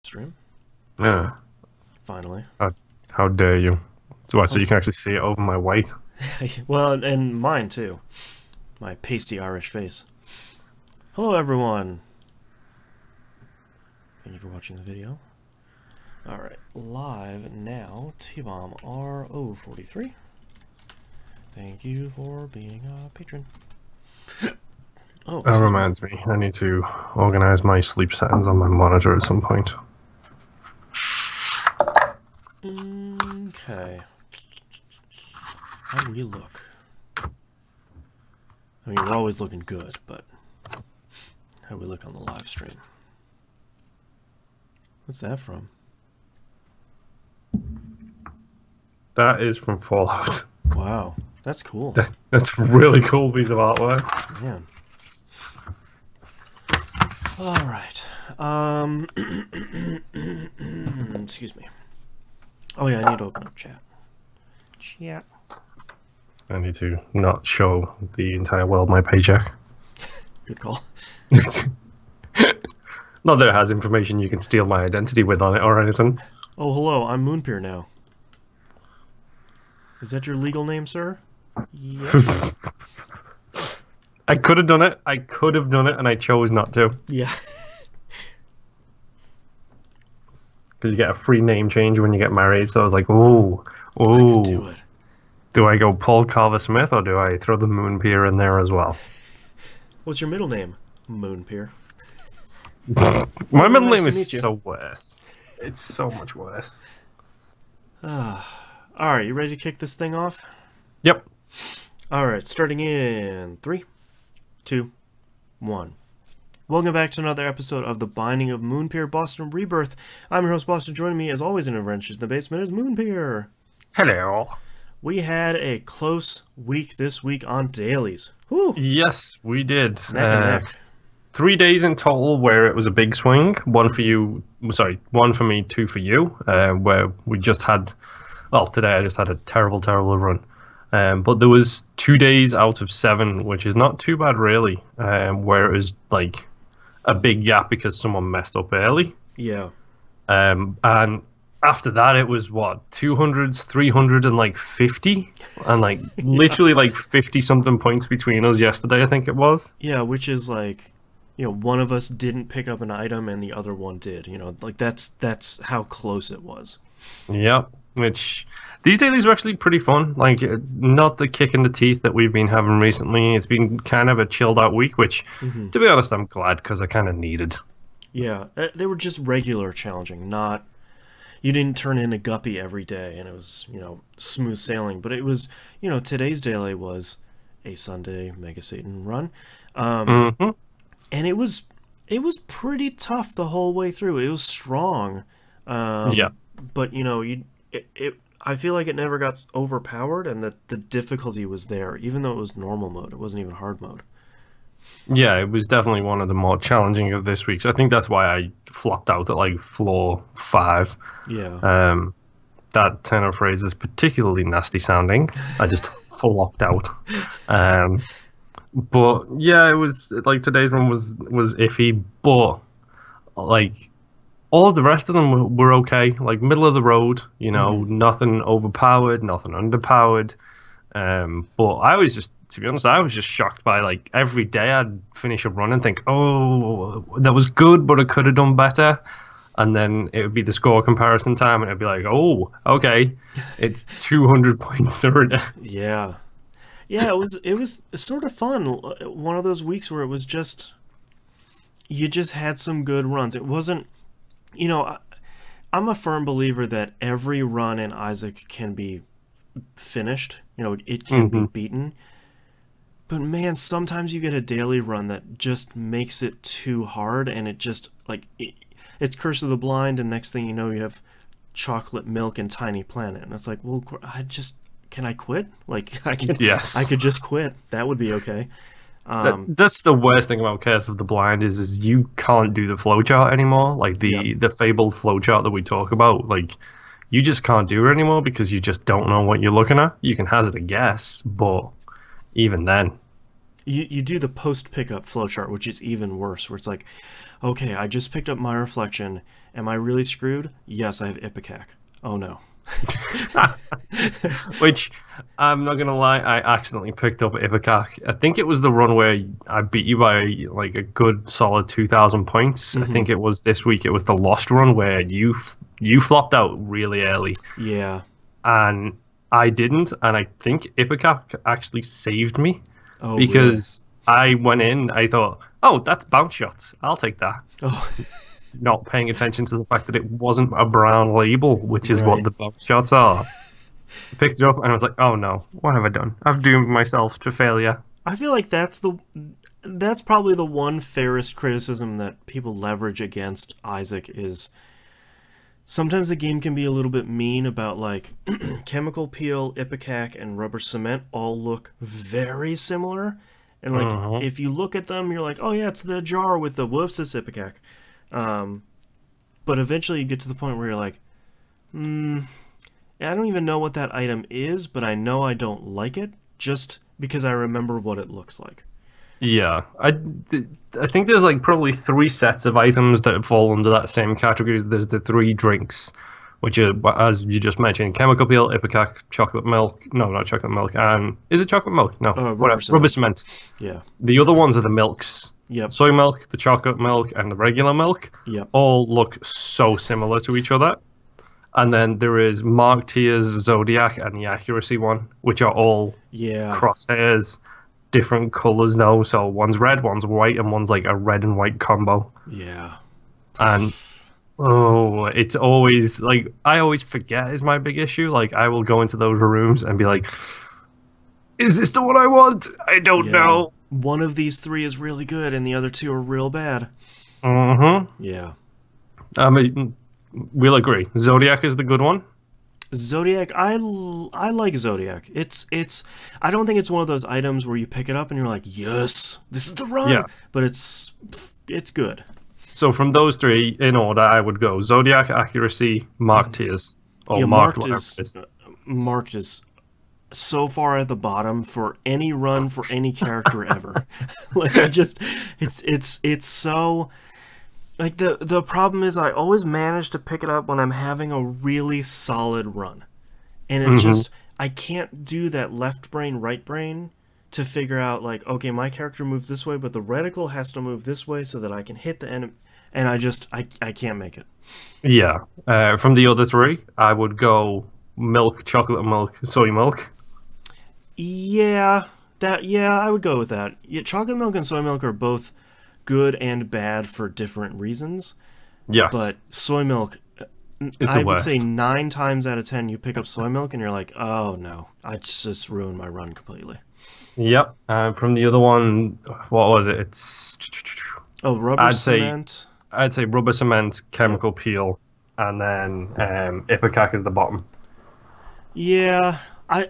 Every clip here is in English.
Stream. Yeah. Finally. How dare you? So you can actually see it over my white? Well, and mine too. My pasty Irish face. Hello, everyone. Thank you for watching the video. Alright, live now, T-Bomb RO43. Thank you for being a patron. Oh, That reminds me, I need to organize my sleep settings on my monitor at some point. Okay. How do we look? I mean, we're always looking good, but how do we look on the live stream? What's that from? That is from Fallout. Wow, that's cool. That's a really cool piece of artwork. Man. All right. Excuse me. Oh yeah, I need to open up chat. Chat. I need to not show the entire world my paycheck. Good call. Not that it has information you can steal my identity with on it or anything. Oh, hello, I'm Moonpir now. Is that your legal name, sir? Yes. I could have done it. I could have done it, and I chose not to. Yeah. Because you get a free name change when you get married, so I was like, ooh, ooh. I could do it. Do I go Paul Carver Smith, or do I throw the Moonpir in there as well? What's your middle name? Moonpir. My middle name is so worse. It's so much worse. Alright, you ready to kick this thing off? Yep. Alright, starting in 3, 2, 1. Welcome back to another episode of The Binding of Moonpir Boston Rebirth. I'm your host, Boston. Joining me, as always, in Adventures in the Basement is Moonpir. Hello. We had a close week this week on dailies. Whew. Yes, we did. Neck and neck. 3 days in total where it was a big swing. One for you, sorry, one for me, two for you. Where we just had, well, today I just had a terrible, terrible run. But there was 2 days out of 7, which is not too bad really. Where it was like a big gap because someone messed up early. Yeah. And after that, it was what, 200s, 350, and like literally like 50 something points between us yesterday, I think it was. Yeah, which is like, you know, one of us didn't pick up an item and the other one did. You know, like that's how close it was. Yep. Which these dailies are actually pretty fun. Like, not the kick in the teeth that we've been having recently. It's been kind of a chilled out week, which, to be honest, I'm glad because I kind of needed. Yeah, they were just regular challenging, not. You didn't turn in a guppy every day and it was, you know, smooth sailing. But it was, you know, today's daily was a Sunday Mega Satan run. And it was pretty tough the whole way through. It was strong. Yeah. But, you know, I feel like it never got overpowered and that the difficulty was there, even though it was normal mode. It wasn't even hard mode. Yeah, it was definitely one of the more challenging of this week. So I think that's why I flopped out at like floor 5. Yeah. That tenor phrase is particularly nasty sounding. I just flopped out. But yeah, it was like today's run was iffy, but like all of the rest of them were okay. Like middle of the road, you know, nothing overpowered, nothing underpowered. But I was just, to be honest, I was just shocked by like every day I'd finish a run and think, oh, that was good, but I could have done better. And then it would be the score comparison time, and it'd be like, oh, okay, it's 200 points already. Yeah. Yeah, it was sort of fun. One of those weeks where it was just, you just had some good runs. It wasn't, you know, I'm a firm believer that every run in Isaac can be finished. You know, it can be beaten. But man, sometimes you get a daily run that just makes it too hard, and it just, like, it's Curse of the Blind, and next thing you know, you have Chocolate Milk and Tiny Planet. And it's like, well, can I quit? Like, I could just quit. That would be okay. That's the worst thing about Curse of the Blind is you can't do the flowchart anymore. Like the fabled flowchart that we talk about, like you just can't do it anymore because you just don't know what you're looking at. You can hazard a guess, but even then, you do the post pickup flowchart, which is even worse, where it's like, okay, I just picked up my reflection. Am I really screwed? Yes, I have Ipecac. Oh no. Which, I'm not gonna lie, I accidentally picked up Ipecac. I think it was the run where I beat you by like a good solid 2,000 points. I think it was this week. It was the Lost run where you flopped out really early. Yeah. And I didn't, and I think Ipecac actually saved me because I went in, I thought, oh, that's bounce shots. I'll take that. Oh. Not paying attention to the fact that it wasn't a brown label, which is what the bounce shots are. I picked it up and I was like, oh no, what have I done? I've doomed myself to failure. I feel like that's probably the one fairest criticism that people leverage against Isaac is sometimes the game can be a little bit mean about, like, Chemical Peel, Ipecac, and Rubber Cement all look very similar. And, like, if you look at them, you're like, oh yeah, it's the jar with the whoops, it's Ipecac. But eventually you get to the point where you're like, I don't even know what that item is, but I know I don't like it just because I remember what it looks like. Yeah, I think there's like probably 3 sets of items that fall under that same category. There's the 3 drinks, which are, as you just mentioned, Chemical Peel, Ipecac, chocolate milk. No, not chocolate milk. And is it chocolate milk? No, rubber cement. Yeah. The other ones are the milks. Yep. Soy milk, the chocolate milk, and the regular milk. Yep. All look so similar to each other. And then there is Mark Tier's Zodiac and the Accuracy one, which are all crosshairs, different colors though. So one's red, one's white, and one's like a red and white combo. Yeah. And it's always like, I always forget is my big issue. Like, I will go into those rooms and be like, is this the one I want? I don't know. One of these 3 is really good and the other 2 are real bad. Yeah. I mean, we'll agree. Zodiac is the good one. Zodiac, I like Zodiac. It's I don't think it's one of those items where you pick it up and you're like, yes, this is the run. Yeah. But it's good. So from those 3 in order, I would go Zodiac, Accuracy, Marked Tiers, or Marked whatever it is. Marked is so far at the bottom for any run for any character ever. Like, it's so, like, the problem is I always manage to pick it up when I'm having a really solid run, and it just, I can't do that left brain right brain to figure out, like, okay, my character moves this way but the reticle has to move this way so that I can hit the enemy, and I can't make it. Yeah. From the other 3, I would go milk, chocolate milk, soy milk. Yeah, I would go with that. Yeah, chocolate milk and soy milk are both good and bad for different reasons. Yes. But soy milk, I would say 9 times out of 10 you pick up soy milk and you're like, oh no, I just ruined my run completely. Yep. From the other one, what was it? It's rubber cement. I'd say rubber cement, chemical peel, and then Ipecac is the bottom. Yeah.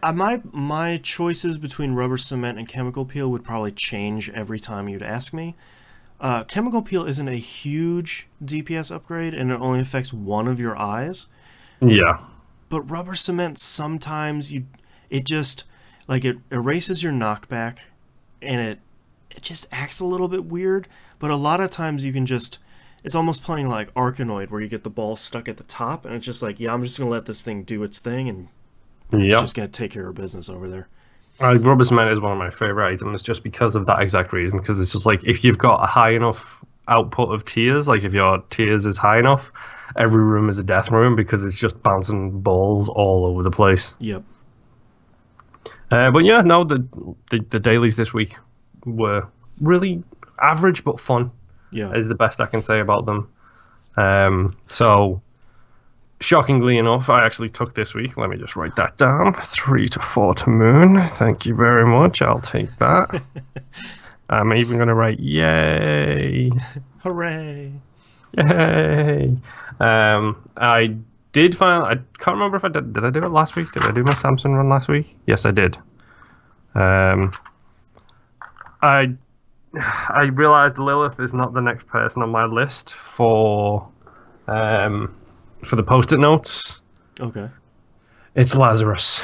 My choices between rubber cement and chemical peel would probably change every time you'd ask me. Chemical peel isn't a huge DPS upgrade, and it only affects one of your eyes. Yeah. But rubber cement, sometimes it just, like, it erases your knockback, and it just acts a little bit weird. But a lot of times you can just, it's almost playing like Arkanoid, where you get the ball stuck at the top, and it's just like, yeah, I'm just gonna let this thing do its thing, and it's just going to take care of business over there. Rubber cement is one of my favorite items just because of that exact reason. Because it's just like, if you've got a high enough output of tiers, like if your tiers is high enough, every room is a death room because it's just bouncing balls all over the place. Yep. But yeah, no, the dailies this week were really average but fun. Yeah, is the best I can say about them. So, shockingly enough, I actually took this week. Let me just write that down. 3 to 4 to Moon. Thank you very much. I'll take that. I'm even going to write yay. Hooray. Yay. I did find, I can't remember if I did I do it last week? Did I do my Samson run last week? Yes, I did. I realized Lilith is not the next person on my list for the post-it notes. Okay. It's Lazarus.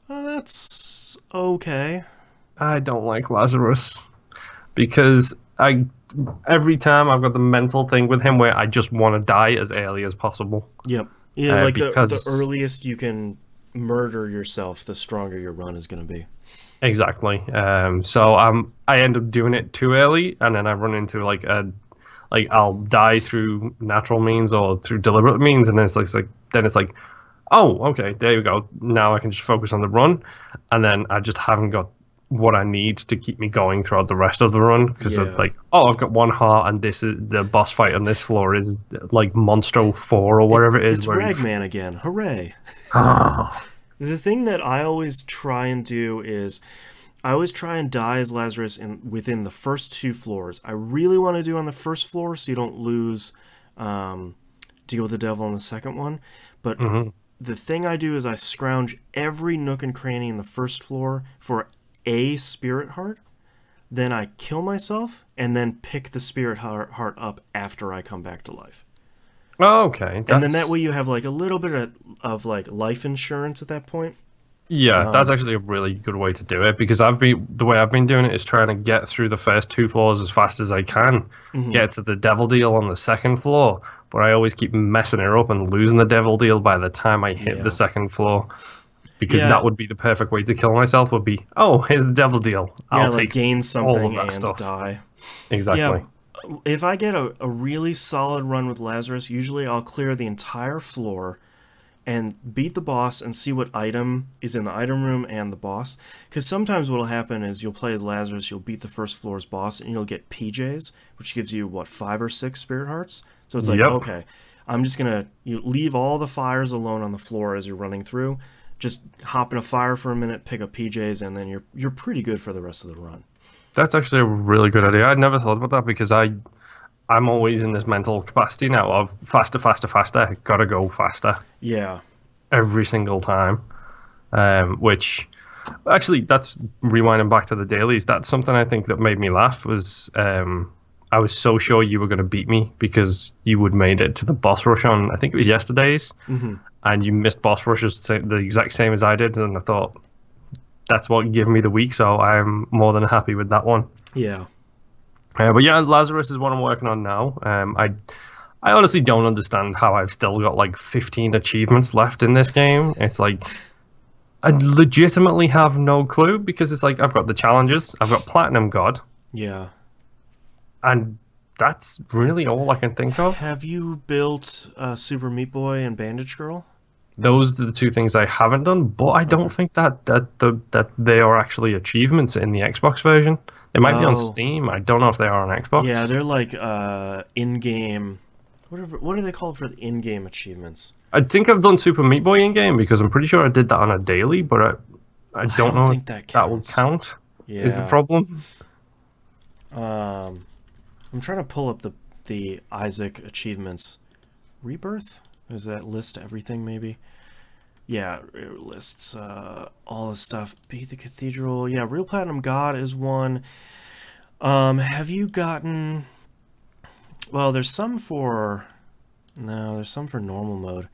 That's okay. I don't like Lazarus because I every time I've got the mental thing with him where I just want to die as early as possible. Yep. Yeah, like Because the earliest you can murder yourself, the stronger your run is going to be. exactly. So I end up doing it too early, and then I run into like I'll die through natural means or through deliberate means, and then it's like, oh, okay, there you go. Now I can just focus on the run, and then I just haven't got what I need to keep me going throughout the rest of the run because Yeah. of like, oh, I've got one heart, and this is the boss fight on this floor is like Monstro 4 or whatever it is. It's where Ragman again. Hooray. Ah, The thing that I always try and do is I always try and die as Lazarus within the first 2 floors. I really want to do on the first floor so you don't lose Deal with the Devil on the second one. But the thing I do is I scrounge every nook and cranny in the first floor for a spirit heart. Then I kill myself and then pick the spirit heart up after I come back to life. okay. And then that way you have like a little bit of like life insurance at that point. Yeah, that's actually a really good way to do it because the way I've been doing it is trying to get through the first 2 floors as fast as I can, get to the devil deal on the second floor, but I always keep messing it up and losing the devil deal by the time I hit the second floor. Because that would be the perfect way to kill myself would be, oh, here's the devil deal. I'll like take gain something all of that and stuff. die. Exactly. Yeah, if I get a really solid run with Lazarus, usually I'll clear the entire floor and beat the boss and see what item is in the item room and the boss. Because sometimes what will happen is you'll play as Lazarus, you'll beat the first floor's boss, and you'll get PJs, which gives you, what, 5 or 6 spirit hearts? So it's like, okay, I'm just going to leave all the fires alone on the floor as you're running through. Just hop in a fire for a minute, pick up PJs, and then you're pretty good for the rest of the run. That's actually a really good idea. I'd never thought about that because I'm always in this mental capacity now of faster, faster, faster. Gotta go faster. Yeah. Every single time. Which, actually, that's rewinding back to the dailies. That's something I think that made me laugh was I was so sure you were going to beat me because you would made it to the boss rush on, I think it was yesterday's. And you missed boss rushes the exact same as I did, and I thought that's what gave me the week, so I'm more than happy with that one. Yeah. But yeah, Lazarus is what I'm working on now. I honestly don't understand how I've still got like 15 achievements left in this game. It's like I legitimately have no clue because it's like I've got the challenges, I've got Platinum God. Yeah. And that's really all I can think of. Have you built Super Meat Boy and Bandage Girl? Those are the 2 things I haven't done, but I don't think that they are actually achievements in the Xbox version. They might be on Steam. I don't know if they are on Xbox. Yeah, they're like in-game. What are they called for the in-game achievements? I think I've done Super Meat Boy in game because I'm pretty sure I did that on a daily, but I don't know if that will count. Yeah. Is the problem? I'm trying to pull up the Isaac achievements. Rebirth? Does that list everything, maybe? Yeah, it lists all the stuff. Beat the Cathedral. Yeah, Real Platinum God is one. Have you gotten... Well, there's some for... No, there's some for normal mode.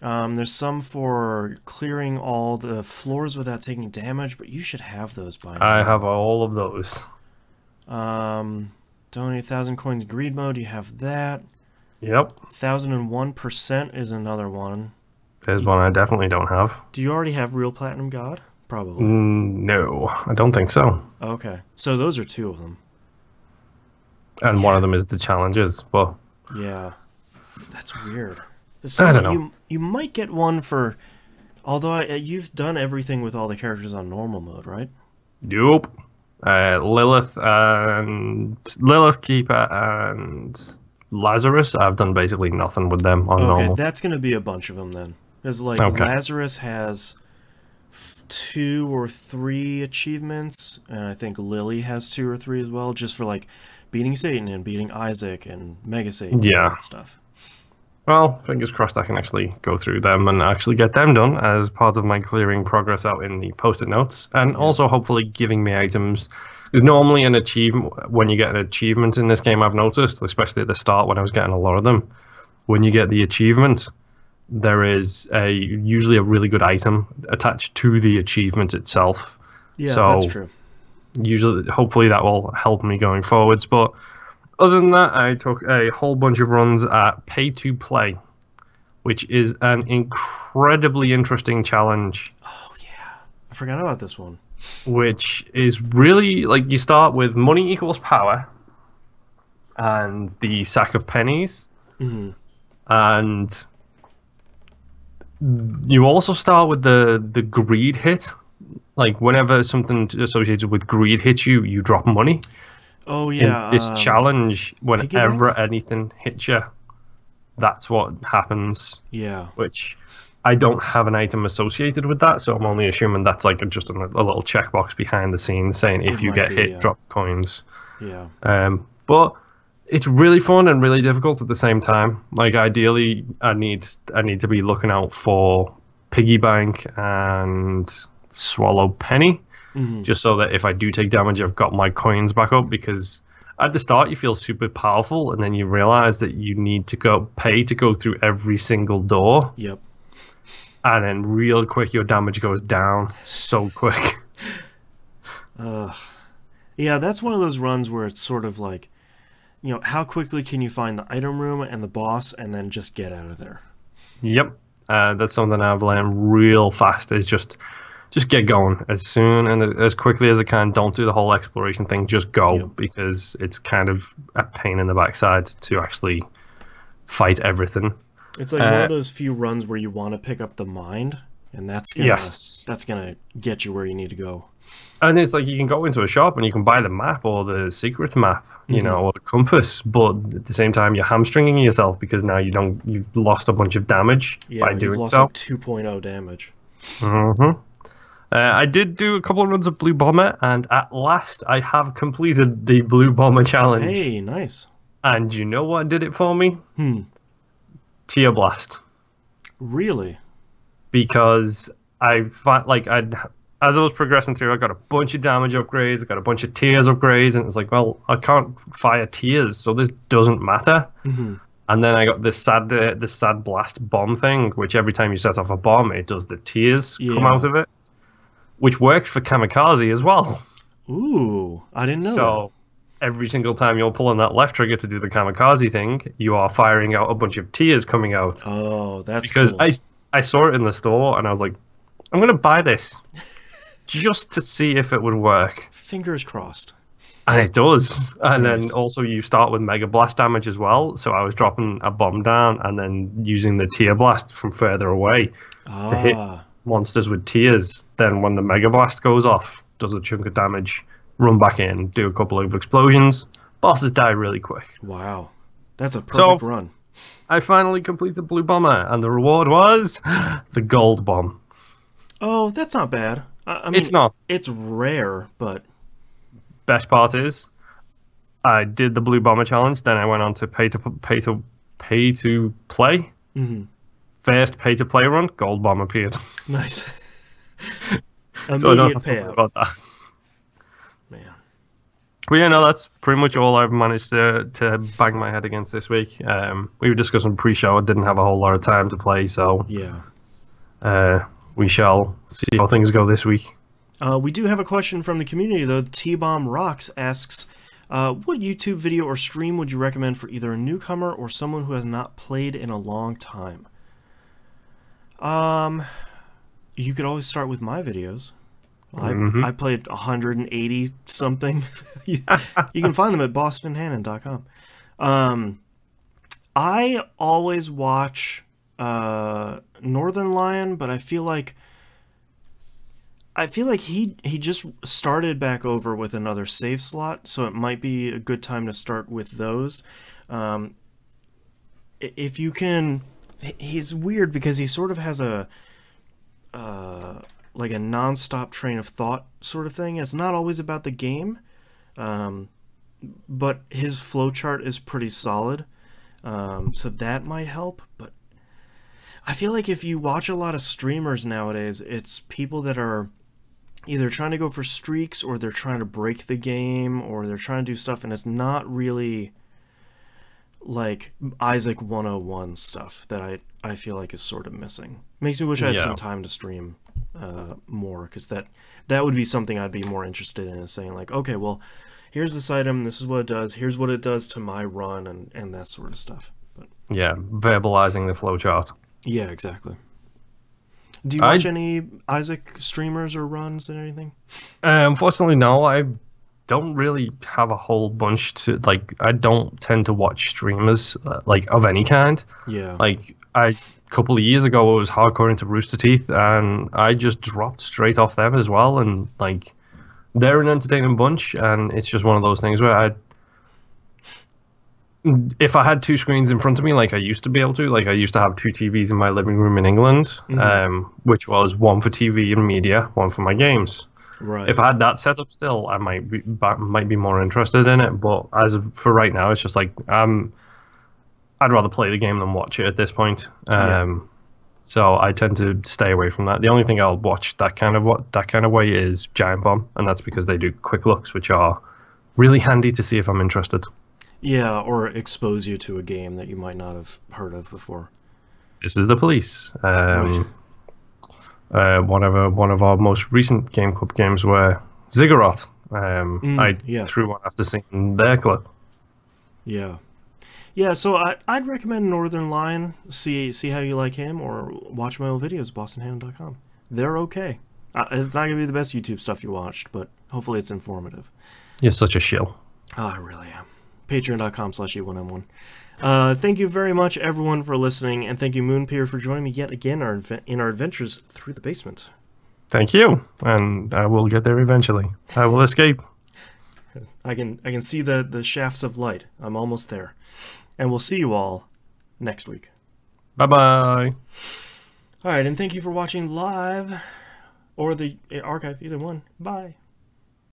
There's some for clearing all the floors without taking damage, but you should have those by now. I have all of those. Donate 1,000 coins greed mode, you have that. Yep. 1001% is another one. There's one I definitely don't have. Do you already have Real Platinum God? Probably. No, I don't think so. Okay. So those are 2 of them. And one of them is the challenges, but... Yeah. That's weird. I don't know. You might get one for... Although you've done everything with all the characters on normal mode, right? Nope. Lilith Keeper and Lazarus, I've done basically nothing with them on normal. Okay, that's going to be a bunch of them then. Because like Lazarus has 2 or 3 achievements, and I think Lily has 2 or 3 as well, just for like beating Satan and beating Isaac and Mega Satan and all that stuff. Well, fingers crossed I can actually go through them and actually get them done as part of my clearing progress out in the post-it notes, and also hopefully giving me items. Because normally an achievement, when you get an achievement in this game, I've noticed, especially at the start when I was getting a lot of them, when you get the achievement, there is usually a really good item attached to the achievement itself. Yeah, so, that's true. Usually, hopefully that will help me going forwards. But other than that, I took a whole bunch of runs at Pay to Play, which is an incredibly interesting challenge. Oh yeah, I forgot about this one. Which is really like you start with money equals power and the sack of pennies. Mm-hmm. And you also start with the greed hit. Like whenever something associated with greed hits you, you drop money. Oh yeah. In this challenge, whenever bank? anything hits you, that's what happens. Yeah. Which I don't have an item associated with that, so I'm only assuming that's like just a little checkbox behind the scenes saying if you get hit, drop coins. Yeah. But it's really fun and really difficult at the same time. Like ideally, I need to be looking out for piggy bank and swallow penny, just so that if I do take damage, I've got my coins back up. Because at the start, you feel super powerful, and then you realize that you need to pay to go through every single door. Yep. And then real quick, your damage goes down so quick. Yeah, that's one of those runs where it's sort of like, you know, how quickly can you find the item room and the boss and then just get out of there? Yep. That's something I've learned real fast is just get going as soon and as quickly as I can. Don't do the whole exploration thing. Just go, because it's kind of a pain in the backside to actually fight everything. It's like one of those few runs where you want to pick up the mind, and that's gonna get you where you need to go. And it's like you can go into a shop and you can buy the map or the secret map, you know, or the compass, but at the same time you're hamstringing yourself because now you've lost a bunch of damage by doing lost so. Like 2.0 damage. I did do a couple of runs of Blue Bomber, and at last I have completed the Blue Bomber challenge. Hey, nice. And you know what did it for me? Tear Blast. Really? Because as I was progressing through, I got a bunch of damage upgrades, I got a bunch of tears upgrades, and it's like, well, I can't fire tears, so this doesn't matter. And then I got this sad blast bomb thing, which every time you set off a bomb, it does the tears come out of it, which works for kamikaze as well. Ooh, I didn't know So every single time you're pulling that left trigger to do the kamikaze thing, you are firing out a bunch of tears coming out. Oh, that's because cool. I saw it in the store and I was like, I'm gonna buy this just to see if it would work. Fingers crossed. And it does. And then also you start with Mega Blast damage as well. So I was dropping a bomb down and then using the Tear Blast from further away to hit monsters with tears. Then when the Mega Blast goes off, does a chunk of damage, run back in, do a couple of explosions. Bosses die really quick. Wow. That's a perfect run. I finally completed Blue Bomber, and the reward was the Gold Bomb. Oh, that's not bad. I mean, it's not. It's rare, but... Best part is, I did the Blue Bomber challenge, then I went on to pay to play. First pay to play run, Gold Bomb appeared. Nice. So I don't have to worry about that. Man. But yeah, no, that's pretty much all I've managed to bang my head against this week. We were discussing pre-show. I didn't have a whole lot of time to play, so we shall see how things go this week. We do have a question from the community, though. T-Bomb Rocks asks, what YouTube video or stream would you recommend for either a newcomer or someone who has not played in a long time? You could always start with my videos. I played 180 something. You can find them at bostonhannon.com. I always watch Northern Lion, but I feel like he just started back over with another save slot, so it might be a good time to start with those. If you can, he's weird because he sort of has a like a non-stop train of thought sort of thing. It's not always about the game, but his flowchart is pretty solid, so that might help. But I feel like if you watch a lot of streamers nowadays, it's people that are either trying to go for streaks, or they're trying to break the game, or they're trying to do stuff, and it's not really like Isaac 101 stuff that I feel like is sort of missing. Makes me wish I had some time to stream more, because that would be something I'd be more interested in, is saying like, okay, well, here's this item, this is what it does, here's what it does to my run, and that sort of stuff. But yeah, verbalizing the flowchart. yeah, exactly. Do you watch any Isaac streamers or runs and anything? Unfortunately, no. I don't really have a whole bunch to like. I don't tend to watch streamers like of any kind. Yeah. Like a couple of years ago, I was hardcore into Rooster Teeth, and I just dropped straight off them as well. And like, they're an entertaining bunch, and it's just one of those things where if I had two screens in front of me, like I used to be able to, like I used to have two TVs in my living room in England, which was one for TV and media, one for my games. Right. If I had that set up still, I might be more interested in it. But for right now, it's just like I'd rather play the game than watch it at this point. So I tend to stay away from that. The only thing I'll watch that kind of way is Giant Bomb, and that's because they do quick looks, which are really handy to see if I'm interested. Yeah, or expose you to a game that you might not have heard of before. This is the police. Right. One of our most recent Game Club games were Ziggurat. I threw one after seeing their clip. Yeah. Yeah, so I'd recommend Northern Lion. See how you like him, or watch my old videos, bostonhand.com. They're okay. It's not going to be the best YouTube stuff you watched, but hopefully it's informative. You're such a shill. Oh, I really am. Patreon.com/E1M1. Thank you very much, everyone, for listening, and thank you, Moonpir, for joining me yet again in our adventures through the basement. Thank you, and I will get there eventually. I will escape. I can see the shafts of light. I'm almost there. And we'll see you all next week. Bye-bye. All right, and thank you for watching live or the archive, either one. Bye.